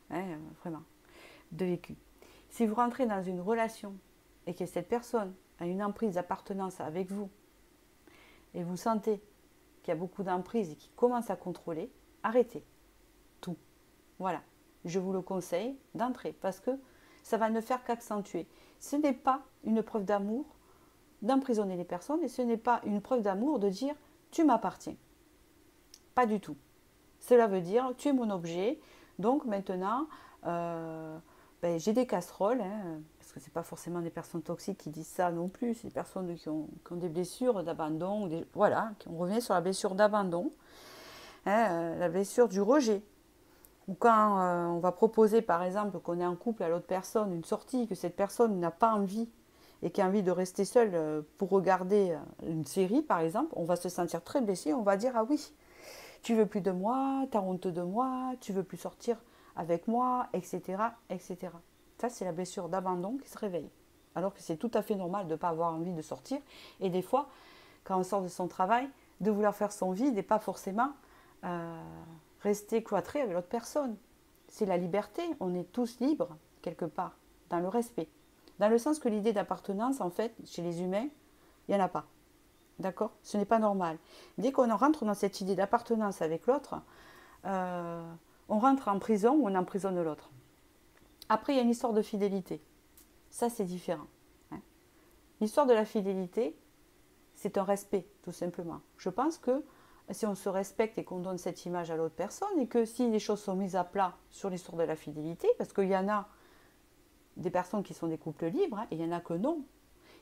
Hein, vraiment. De vécu. Si vous rentrez dans une relation et que cette personne a une emprise d'appartenance avec vous, et vous sentez qu'il y a beaucoup d'emprise et qu'il commence à contrôler, arrêtez tout. Voilà, je vous le conseille d'entrer parce que ça va ne faire qu'accentuer. Ce n'est pas une preuve d'amour d'emprisonner les personnes et ce n'est pas une preuve d'amour de dire tu m'appartiens. Pas du tout. Cela veut dire tu es mon objet, donc maintenant j'ai des casseroles, hein, parce que ce n'est pas forcément des personnes toxiques qui disent ça non plus, c'est des personnes qui ont des blessures d'abandon, voilà, on revient sur la blessure d'abandon, hein, la blessure du rejet. Ou quand on va proposer par exemple qu'on est en couple à l'autre personne, une sortie, que cette personne n'a pas envie et qui a envie de rester seule pour regarder une série par exemple, on va se sentir très blessé, on va dire ah oui, tu veux plus de moi, tu as honte de moi, tu veux plus sortir avec moi, etc., etc. Ça, c'est la blessure d'abandon qui se réveille. Alors que c'est tout à fait normal de ne pas avoir envie de sortir. Et des fois, quand on sort de son travail, de vouloir faire son vide et pas forcément rester cloîtré avec l'autre personne. C'est la liberté. On est tous libres, quelque part, dans le respect. Dans le sens que l'idée d'appartenance, en fait, chez les humains, il n'y en a pas. D'accord? Ce n'est pas normal. Dès qu'on rentre dans cette idée d'appartenance avec l'autre, on rentre en prison ou on emprisonne l'autre. Après, il y a une histoire de fidélité. Ça, c'est différent. Hein. L'histoire de la fidélité, c'est un respect, tout simplement. Je pense que si on se respecte et qu'on donne cette image à l'autre personne, et que si les choses sont mises à plat sur l'histoire de la fidélité, parce qu'il y en a des personnes qui sont des couples libres, hein, et il y en a que non,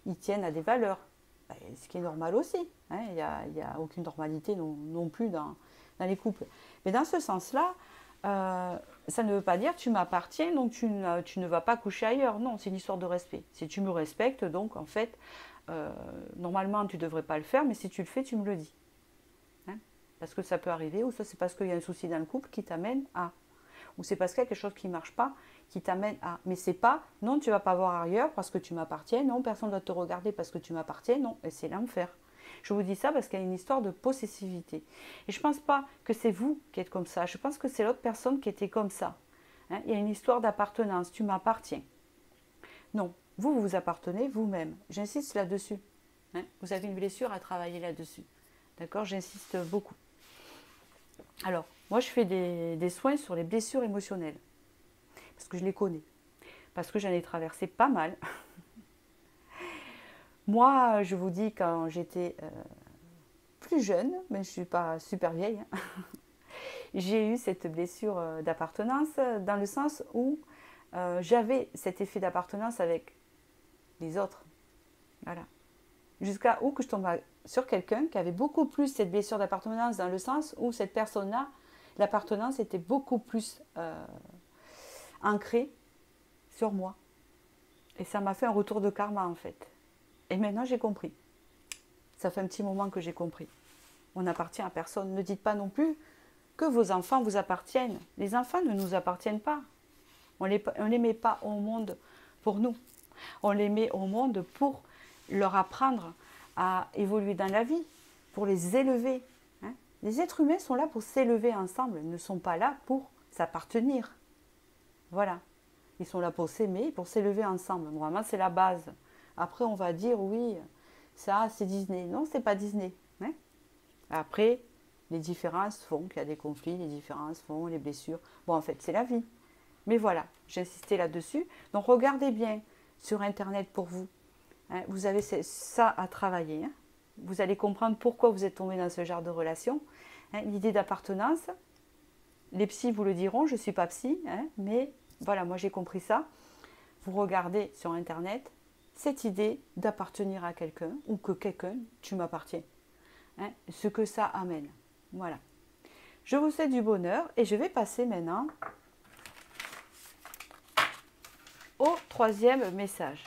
ils tiennent à des valeurs, ce qui est normal aussi. Hein, il n'y a aucune normalité non plus dans les couples. Mais dans ce sens-là, ça ne veut pas dire tu m'appartiens, donc tu ne vas pas coucher ailleurs. Non, c'est une histoire de respect. Si tu me respectes, donc en fait, normalement tu ne devrais pas le faire, mais si tu le fais, tu me le dis. Hein, parce que ça peut arriver, ou ça c'est parce qu'il y a un souci dans le couple qui t'amène à, ou c'est parce qu'il y a quelque chose qui ne marche pas qui t'amène à. Mais c'est pas, non, tu ne vas pas voir ailleurs parce que tu m'appartiens, non, personne ne doit te regarder parce que tu m'appartiens, non, et c'est l'enfer. Je vous dis ça parce qu'il y a une histoire de possessivité. Et je ne pense pas que c'est vous qui êtes comme ça, je pense que c'est l'autre personne qui était comme ça. Hein, il y a une histoire d'appartenance, tu m'appartiens. Non, vous vous appartenez vous-même. J'insiste là-dessus. Hein, vous avez une blessure à travailler là-dessus. D'accord, j'insiste beaucoup. Alors, moi je fais des soins sur les blessures émotionnelles. Parce que je les connais. Parce que j'en ai traversé pas mal. Moi, je vous dis, quand j'étais plus jeune, mais je ne suis pas super vieille, hein, j'ai eu cette blessure d'appartenance dans le sens où j'avais cet effet d'appartenance avec les autres. Voilà. Jusqu'à où que je tombe sur quelqu'un qui avait beaucoup plus cette blessure d'appartenance dans le sens où cette personne-là, l'appartenance était beaucoup plus ancrée sur moi. Et ça m'a fait un retour de karma en fait. Et maintenant j'ai compris. Ça fait un petit moment que j'ai compris. On n'appartient à personne. Ne dites pas non plus que vos enfants vous appartiennent. Les enfants ne nous appartiennent pas. On les met pas au monde pour nous. On les met au monde pour leur apprendre à évoluer dans la vie, pour les élever. Hein. Les êtres humains sont là pour s'élever ensemble. Ils ne sont pas là pour s'appartenir. Voilà. Ils sont là pour s'aimer, pour s'élever ensemble. Vraiment, c'est la base. Après, on va dire, oui, ça, c'est Disney. Non, c'est pas Disney. Hein. Après, les différences font qu'il y a des conflits, les différences font les blessures. Bon, en fait, c'est la vie. Mais voilà, j'insistais là-dessus. Donc, regardez bien sur Internet pour vous. Hein, vous avez ça à travailler. Hein. Vous allez comprendre pourquoi vous êtes tombé dans ce genre de relation. Hein, l'idée d'appartenance, les psys vous le diront, je ne suis pas psy, hein, mais voilà, moi j'ai compris ça. Vous regardez sur Internet cette idée d'appartenir à quelqu'un ou que quelqu'un, tu m'appartiens. Hein, ce que ça amène. Voilà. Je vous souhaite du bonheur et je vais passer maintenant au troisième message.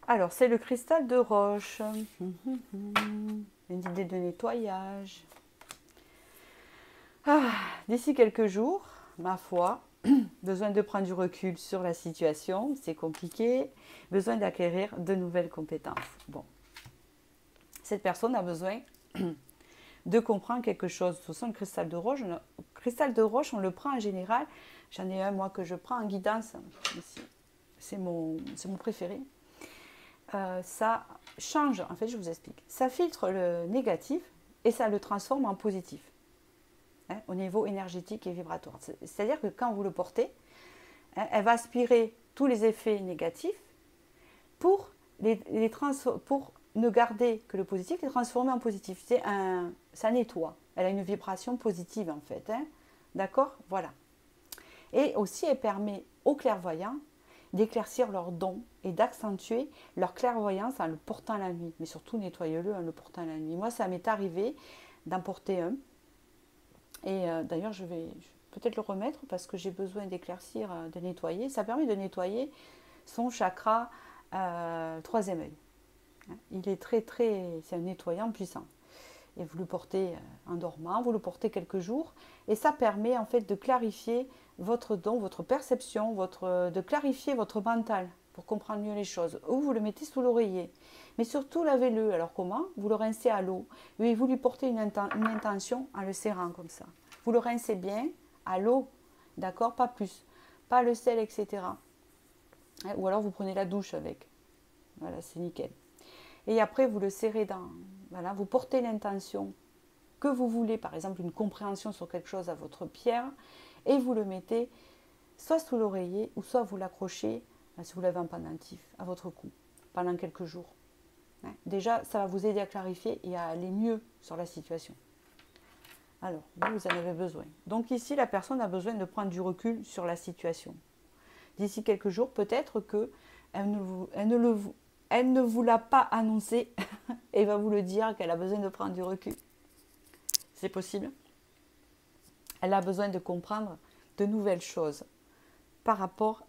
Alors, c'est le cristal de roche. Une idée de nettoyage. D'ici quelques jours, ma foi, besoin de prendre du recul sur la situation, c'est compliqué. Besoin d'acquérir de nouvelles compétences. Bon, cette personne a besoin de comprendre quelque chose. De toute façon, le cristal de roche, on le prend en général. J'en ai un, moi, que je prends en guidance. C'est mon préféré. Ça change, en fait, je vous explique. Ça filtre le négatif et ça le transforme en positif. Hein, au niveau énergétique et vibratoire. C'est-à-dire que quand vous le portez, hein, elle va aspirer tous les effets négatifs pour ne garder que le positif, les transformer en positif. Ça nettoie. Elle a une vibration positive en fait. Hein. D'accord. Voilà. Et aussi, elle permet aux clairvoyants d'éclaircir leurs dons et d'accentuer leur clairvoyance en le portant la nuit. Mais surtout, nettoyez-le en le portant la nuit. Moi, ça m'est arrivé d'en porter un. Et d'ailleurs, je vais peut-être le remettre parce que j'ai besoin d'éclaircir, de nettoyer. Ça permet de nettoyer son chakra troisième œil. Il est c'est un nettoyant puissant. Et vous le portez en dormant, vous le portez quelques jours. Et ça permet en fait de clarifier votre don, votre perception, de clarifier votre mental pour comprendre mieux les choses. Ou vous le mettez sous l'oreiller. Mais surtout, lavez-le. Alors comment? Vous le rincez à l'eau. Et vous lui portez une intention en le serrant comme ça. Vous le rincez bien à l'eau. D'accord? Pas plus. Pas le sel, etc. Ou alors vous prenez la douche avec. Voilà, c'est nickel. Et après, vous le serrez Voilà, vous portez l'intention que vous voulez, par exemple une compréhension sur quelque chose à votre pierre, et vous le mettez soit sous l'oreiller, ou soit vous l'accrochez, si vous l'avez en pendentif, à votre cou, pendant quelques jours. Déjà, ça va vous aider à clarifier et à aller mieux sur la situation. Alors, vous en avez besoin. Donc ici, la personne a besoin de prendre du recul sur la situation. D'ici quelques jours, peut-être qu'elle ne vous l'a pas annoncé et va vous le dire qu'elle a besoin de prendre du recul. C'est possible. Elle a besoin de comprendre de nouvelles choses par rapport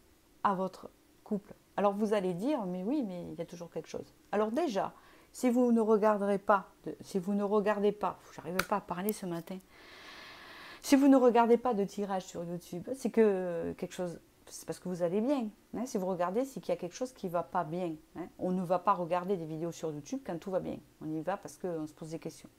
à votre couple. Alors vous allez dire, mais oui, mais il y a toujours quelque chose. Alors déjà, si vous ne regardez pas, j'arrive pas à parler ce matin, si vous ne regardez pas de tirage sur YouTube, c'est que quelque chose, c'est parce que vous allez bien. Hein. Si vous regardez, c'est qu'il y a quelque chose qui ne va pas bien. Hein. On ne va pas regarder des vidéos sur YouTube quand tout va bien. On y va parce qu'on se pose des questions.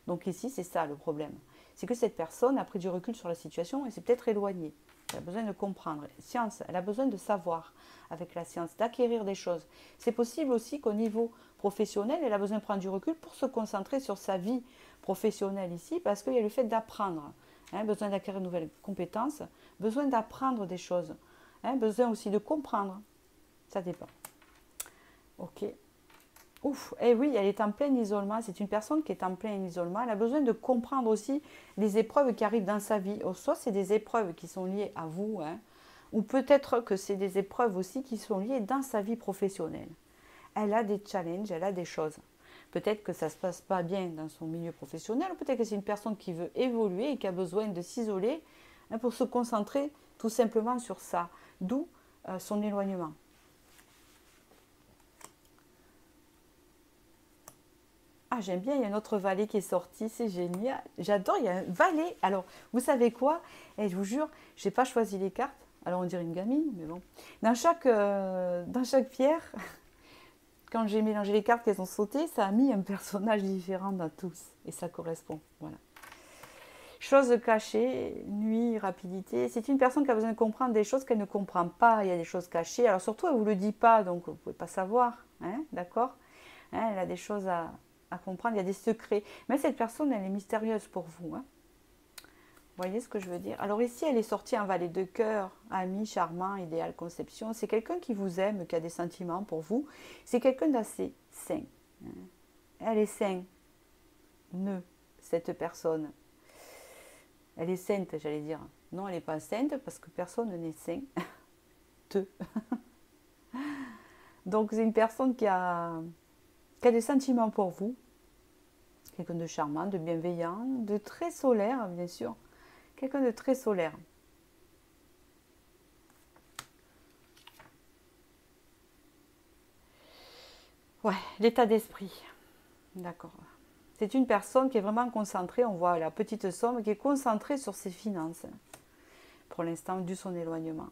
Donc ici, c'est ça le problème. C'est que cette personne a pris du recul sur la situation et s'est peut-être éloignée. Elle a besoin de comprendre. Science, elle a besoin de savoir avec la science, d'acquérir des choses. C'est possible aussi qu'au niveau professionnel, elle a besoin de prendre du recul pour se concentrer sur sa vie professionnelle ici, parce qu'il y a le fait d'apprendre. Hein, besoin d'acquérir de nouvelles compétences, besoin d'apprendre des choses, hein, besoin aussi de comprendre. Ça dépend. Ok. Ouf, eh oui, elle est en plein isolement. C'est une personne qui est en plein isolement. Elle a besoin de comprendre aussi les épreuves qui arrivent dans sa vie. Soit c'est des épreuves qui sont liées à vous, hein, ou peut-être que c'est des épreuves aussi qui sont liées dans sa vie professionnelle. Elle a des challenges, elle a des choses. Peut-être que ça ne se passe pas bien dans son milieu professionnel, ou peut-être que c'est une personne qui veut évoluer et qui a besoin de s'isoler, hein, pour se concentrer tout simplement sur ça. D'où son éloignement. Ah, j'aime bien, il y a un autre valet qui est sorti, c'est génial. J'adore, il y a un valet. Alors, vous savez quoi? Et je vous jure, je n'ai pas choisi les cartes. Alors, on dirait une gamine, mais bon. Dans chaque pierre, quand j'ai mélangé les cartes qu'elles ont sautées, ça a mis un personnage différent dans tous. Et ça correspond, voilà. Chose cachée, nuit, rapidité. C'est une personne qui a besoin de comprendre des choses qu'elle ne comprend pas. Il y a des choses cachées. Alors, surtout, elle ne vous le dit pas, donc vous ne pouvez pas savoir. Hein, d'accord, hein, elle a des choses à comprendre, il y a des secrets. Mais cette personne, elle est mystérieuse pour vous. Hein. Vous voyez ce que je veux dire? Alors ici, elle est sortie en valet de cœur, ami, charmant, idéal, conception. C'est quelqu'un qui vous aime, qui a des sentiments pour vous. C'est quelqu'un d'assez sain. Elle est saine, cette personne. Elle est sainte, j'allais dire. Non, elle n'est pas sainte parce que personne n'est saint. Donc c'est une personne qui a des sentiments pour vous. Quelqu'un de charmant, de bienveillant, de très solaire, bien sûr. Quelqu'un de très solaire. Ouais, l'état d'esprit. D'accord. C'est une personne qui est vraiment concentrée, on voit la petite somme, qui est concentrée sur ses finances. Pour l'instant, dû son éloignement.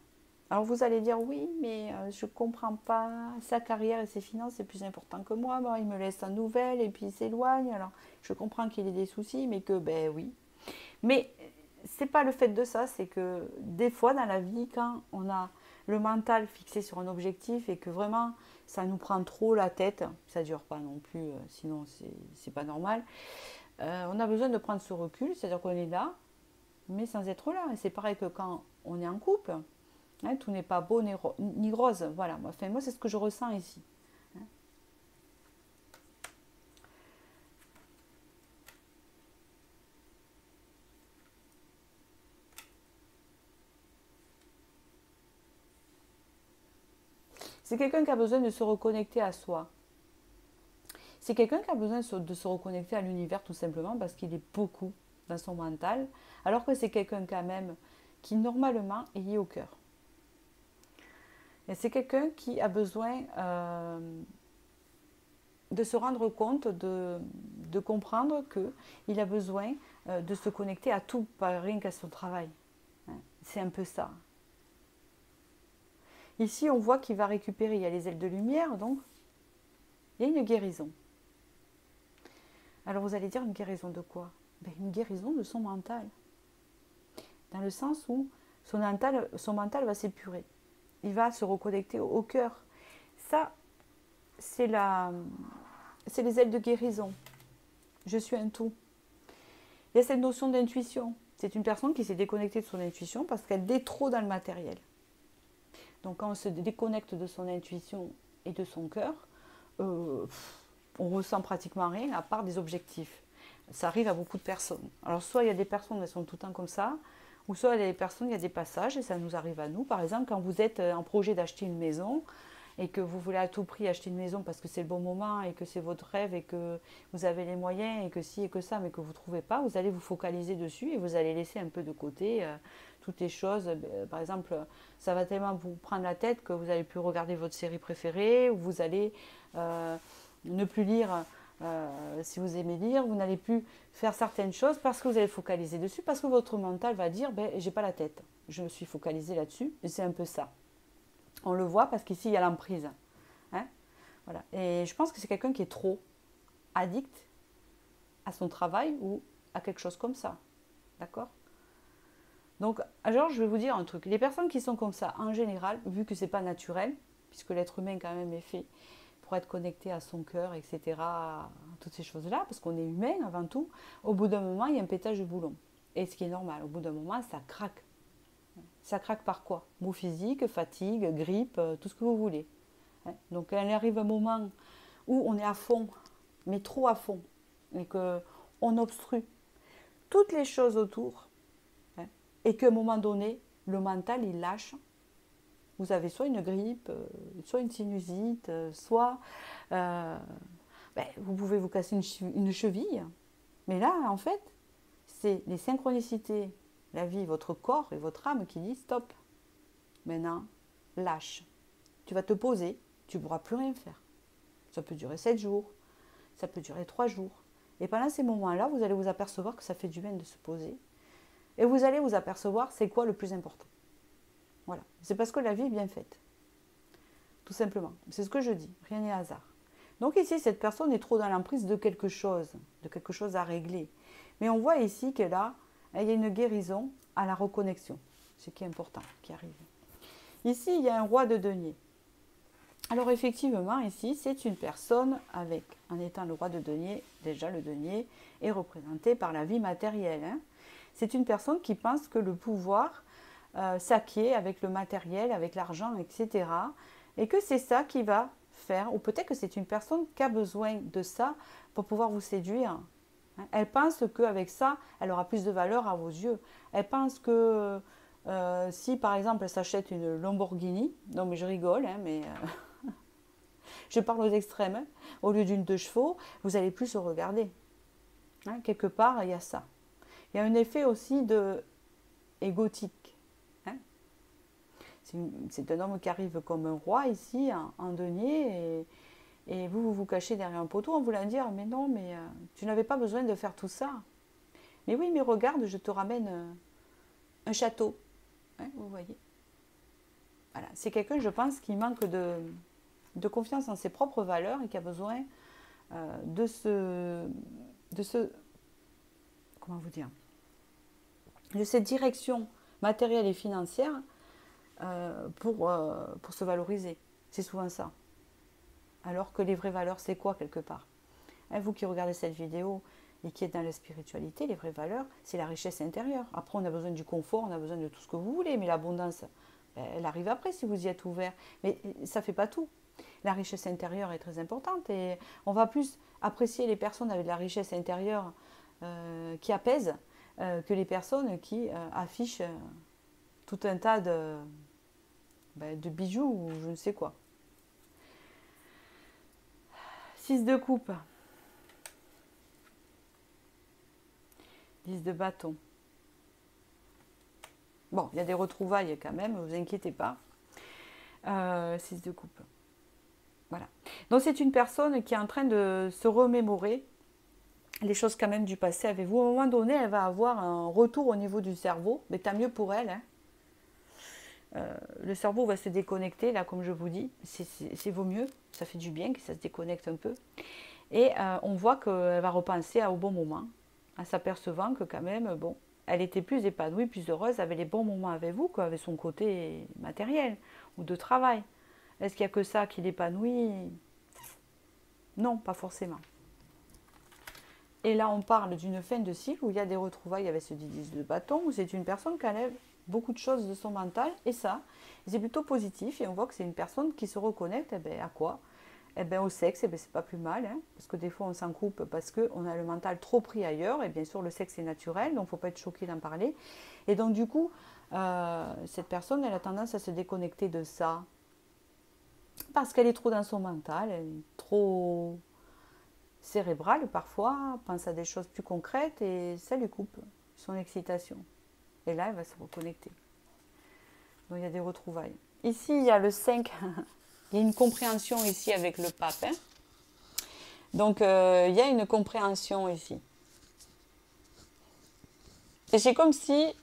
Alors vous allez dire, oui, mais je ne comprends pas, sa carrière et ses finances, c'est plus important que moi. Bon, il me laisse sans nouvelles et puis il s'éloigne. Alors je comprends qu'il ait des soucis, mais que, ben oui. Mais c'est pas le fait de ça, c'est que des fois dans la vie, quand on a le mental fixé sur un objectif et que vraiment ça nous prend trop la tête, ça ne dure pas non plus, sinon c'est pas normal, on a besoin de prendre ce recul, c'est-à-dire qu'on est là, mais sans être là. Et c'est pareil que quand on est en couple, hein, tout n'est pas beau ni rose. Voilà, enfin, moi c'est ce que je ressens ici. Hein. C'est quelqu'un qui a besoin de se reconnecter à soi. C'est quelqu'un qui a besoin de se reconnecter à l'univers tout simplement parce qu'il est beaucoup dans son mental, alors que c'est quelqu'un quand même qui normalement est lié au cœur. Et c'est quelqu'un qui a besoin de se rendre compte, de comprendre qu'il a besoin de se connecter à tout, pas rien qu'à son travail. C'est un peu ça. Ici, on voit qu'il va récupérer, il y a les ailes de lumière, donc il y a une guérison. Alors vous allez dire, une guérison de quoi? Ben, une guérison de son mental. Dans le sens où son mental va s'épurer. Il va se reconnecter au cœur. Ça, c'est les ailes de guérison. je suis un tout. Il y a cette notion d'intuition. C'est une personne qui s'est déconnectée de son intuition parce qu'elle est trop dans le matériel. Donc quand on se déconnecte de son intuition et de son cœur, on ressent pratiquement rien à part des objectifs. Ça arrive à beaucoup de personnes. Alors soit il y a des personnes qui sont tout le temps comme ça, ou soit il y a des personnes, il y a des passages, et ça nous arrive à nous. Par exemple, quand vous êtes en projet d'acheter une maison, et que vous voulez à tout prix acheter une maison parce que c'est le bon moment, et que c'est votre rêve, et que vous avez les moyens, et que ci et que ça, mais que vous ne trouvez pas, vous allez vous focaliser dessus, et vous allez laisser un peu de côté toutes les choses. Par exemple, ça va tellement vous prendre la tête que vous n'allez plus regarder votre série préférée, ou vous allez ne plus lire. Si vous aimez lire, vous n'allez plus faire certaines choses parce que vous allez focaliser dessus, parce que votre mental va dire j'ai pas la tête, je me suis focalisé là-dessus, et c'est un peu ça. On le voit parce qu'ici il y a l'emprise. Hein, voilà. Et je pense que c'est quelqu'un qui est trop addict à son travail ou à quelque chose comme ça. D'accord? Donc, alors je vais vous dire un truc. Les personnes qui sont comme ça, en général, vu que c'est pas naturel, puisque l'être humain quand même est fait pour être connecté à son cœur, etc., toutes ces choses-là, parce qu'on est humain avant tout, au bout d'un moment, il y a un pétage de boulon. Et ce qui est normal, au bout d'un moment, ça craque. Ça craque par quoi? Maux physiques, fatigue, grippe, tout ce que vous voulez. Donc, il arrive un moment où on est à fond, mais trop à fond, et qu'on obstrue toutes les choses autour, et qu'à un moment donné, le mental, il lâche. Vous avez soit une grippe, soit une sinusite, soit vous pouvez vous casser une cheville. Mais là, en fait, c'est les synchronicités, la vie, votre corps et votre âme qui disent stop. Maintenant, lâche. Tu vas te poser, tu ne pourras plus rien faire. Ça peut durer 7 jours, ça peut durer 3 jours. Et pendant ces moments-là, vous allez vous apercevoir que ça fait du bien de se poser. Et vous allez vous apercevoir c'est quoi le plus important. Voilà. C'est parce que la vie est bien faite. Tout simplement. C'est ce que je dis. Rien n'est hasard. Donc ici, cette personne est trop dans l'emprise de quelque chose à régler. Mais on voit ici qu'il y a une guérison à la reconnexion. Ce qui est important, qui arrive. Ici, il y a un roi de denier. Alors effectivement, ici, c'est une personne avec, en étant le roi de denier, déjà le denier est représenté par la vie matérielle. Hein. C'est une personne qui pense que le pouvoir s'acquiert avec le matériel, avec l'argent, etc. Et que c'est ça qui va faire, ou peut-être que c'est une personne qui a besoin de ça pour pouvoir vous séduire. Elle pense qu'avec ça, elle aura plus de valeur à vos yeux. Elle pense que si par exemple elle s'achète une Lamborghini, non mais je rigole, hein, mais je parle aux extrêmes, hein, au lieu d'une 2 chevaux, vous allez plus se regarder. Hein, quelque part, il y a ça. Il y a un effet aussi de égotique. Hein. C'est un homme qui arrive comme un roi ici, en denier, et vous vous cachez derrière un poteau en voulant dire mais non, mais tu n'avais pas besoin de faire tout ça. Mais oui, mais regarde, je te ramène un château. Hein, vous voyez. Voilà. C'est quelqu'un, je pense, qui manque de confiance en ses propres valeurs et qui a besoin de ce comment vous dire, de cette direction matérielle et financière pour se valoriser. C'est souvent ça. Alors que les vraies valeurs, c'est quoi quelque part? Hein, vous qui regardez cette vidéo et qui êtes dans la spiritualité, les vraies valeurs, c'est la richesse intérieure. Après, on a besoin du confort, on a besoin de tout ce que vous voulez, mais l'abondance, elle arrive après si vous y êtes ouvert. Mais ça ne fait pas tout. La richesse intérieure est très importante et on va plus apprécier les personnes avec la richesse intérieure qui apaisent que les personnes qui affichent tout un tas de bijoux ou je ne sais quoi. 6 de coupe. 10 de bâton. Bon, il y a des retrouvailles quand même, ne vous inquiétez pas. 6 de coupe. Voilà. Donc c'est une personne qui est en train de se remémorer les choses quand même du passé avec vous. À un moment donné, elle va avoir un retour au niveau du cerveau, mais tant mieux pour elle. Hein. Le cerveau va se déconnecter, là, comme je vous dis. C'est vaut mieux, ça fait du bien que ça se déconnecte un peu. Et on voit qu'elle va repenser au bon moment, en s'apercevant que quand même, bon, elle était plus épanouie, plus heureuse, avait les bons moments avec vous qu'avec son côté matériel ou de travail. Est-ce qu'il n'y a que ça qui l'épanouit? Non, pas forcément. Et là, on parle d'une fin de cycle où il y a des retrouvailles avec ce 10 de bâton, où c'est une personne qui enlève beaucoup de choses de son mental, et ça, c'est plutôt positif, et on voit que c'est une personne qui se reconnecte, eh ben, à quoi? Eh ben, au sexe, eh ben, c'est pas plus mal, hein, parce que des fois on s'en coupe parce qu'on a le mental trop pris ailleurs, et bien sûr le sexe est naturel, donc il ne faut pas être choqué d'en parler. Et donc du coup, cette personne, elle a tendance à se déconnecter de ça, parce qu'elle est trop dans son mental, elle est trop cérébrale parfois, pense à des choses plus concrètes, et ça lui coupe son excitation. Et là, elle va se reconnecter. Donc il y a des retrouvailles. Ici, il y a le 5. Il y a une compréhension ici avec le pape. Hein. Donc il y a une compréhension ici. Et c'est comme si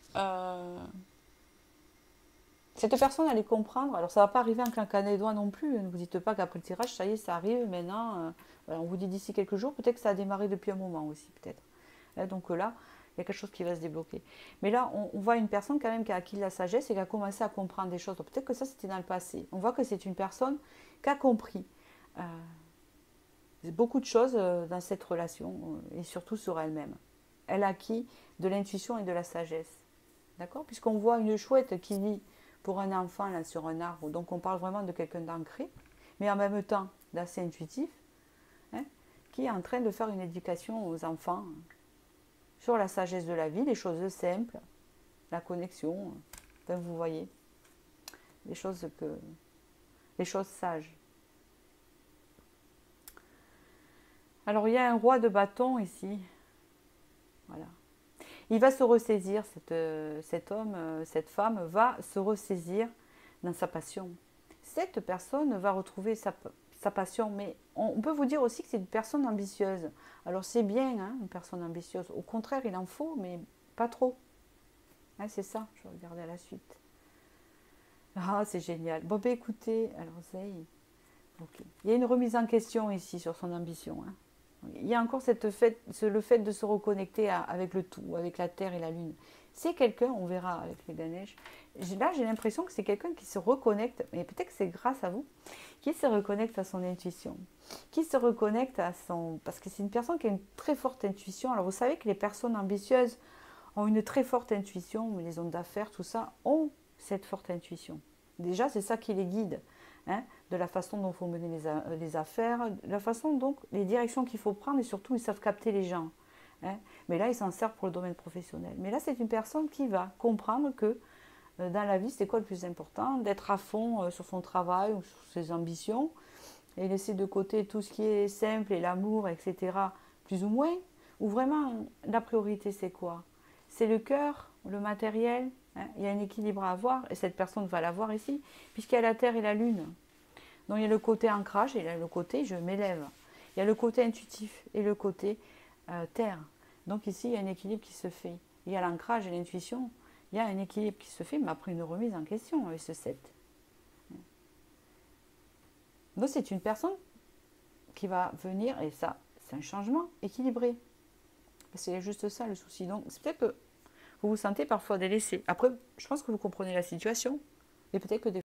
cette personne allait comprendre. Alors ça ne va pas arriver en claquant des doigts non plus. Ne vous dites pas qu'après le tirage, ça y est, ça arrive maintenant. On vous dit d'ici quelques jours. Peut-être que ça a démarré depuis un moment aussi, peut-être. Donc là, il y a quelque chose qui va se débloquer. Mais là, on voit une personne quand même qui a acquis la sagesse et qui a commencé à comprendre des choses. Peut-être que ça, c'était dans le passé. On voit que c'est une personne qui a compris beaucoup de choses dans cette relation et surtout sur elle-même. Elle a acquis de l'intuition et de la sagesse. D'accord? Puisqu'on voit une chouette qui vit pour un enfant là, sur un arbre. Donc on parle vraiment de quelqu'un d'ancré, mais en même temps d'assez intuitif, hein, qui est en train de faire une éducation aux enfants sur la sagesse de la vie, les choses simples, la connexion, enfin, vous voyez, les choses sages. Alors il y a un roi de bâton ici, voilà. Il va se ressaisir, cet homme, cette femme va se ressaisir dans sa passion. Cette personne va retrouver sa passion, mais on peut vous dire aussi que c'est une personne ambitieuse. Alors c'est bien, hein, une personne ambitieuse. Au contraire, il en faut, mais pas trop. Hein, c'est ça, je vais regarder à la suite. Ah, c'est génial. Bon, ben écoutez, alors Zay, ok. Il y a une remise en question ici sur son ambition. Hein. Il y a encore le fait de se reconnecter avec le tout, avec la Terre et la Lune. C'est quelqu'un, on verra avec les Ganesh. Là, j'ai l'impression que c'est quelqu'un qui se reconnecte, mais peut-être que c'est grâce à vous, qui se reconnecte à son intuition, qui se reconnecte à son... Parce que c'est une personne qui a une très forte intuition. Alors, vous savez que les personnes ambitieuses ont une très forte intuition, les hommes d'affaires, tout ça, ont cette forte intuition. Déjà, c'est ça qui les guide. Hein, de la façon dont il faut mener les affaires, de la façon dont les directions qu'il faut prendre et surtout ils savent capter les gens. Hein. Mais là, ils s'en servent pour le domaine professionnel. Mais là, c'est une personne qui va comprendre que dans la vie, c'est quoi le plus important? D'être à fond sur son travail ou sur ses ambitions et laisser de côté tout ce qui est simple et l'amour, etc. plus ou moins. Ou vraiment, la priorité, c'est quoi? C'est le cœur, le matériel. Hein, il y a un équilibre à avoir et cette personne va l'avoir ici, puisqu'il y a la Terre et la Lune. Donc il y a le côté ancrage et il y a le côté je m'élève. Il y a le côté intuitif et le côté Terre. Donc ici, il y a un équilibre qui se fait. Il y a l'ancrage et l'intuition. Il y a un équilibre qui se fait, mais après une remise en question avec ce 7. Donc c'est une personne qui va venir, et ça, c'est un changement équilibré. C'est juste ça le souci. Donc c'est peut-être que vous vous sentez parfois délaissé. Après, je pense que vous comprenez la situation. Et peut-être que des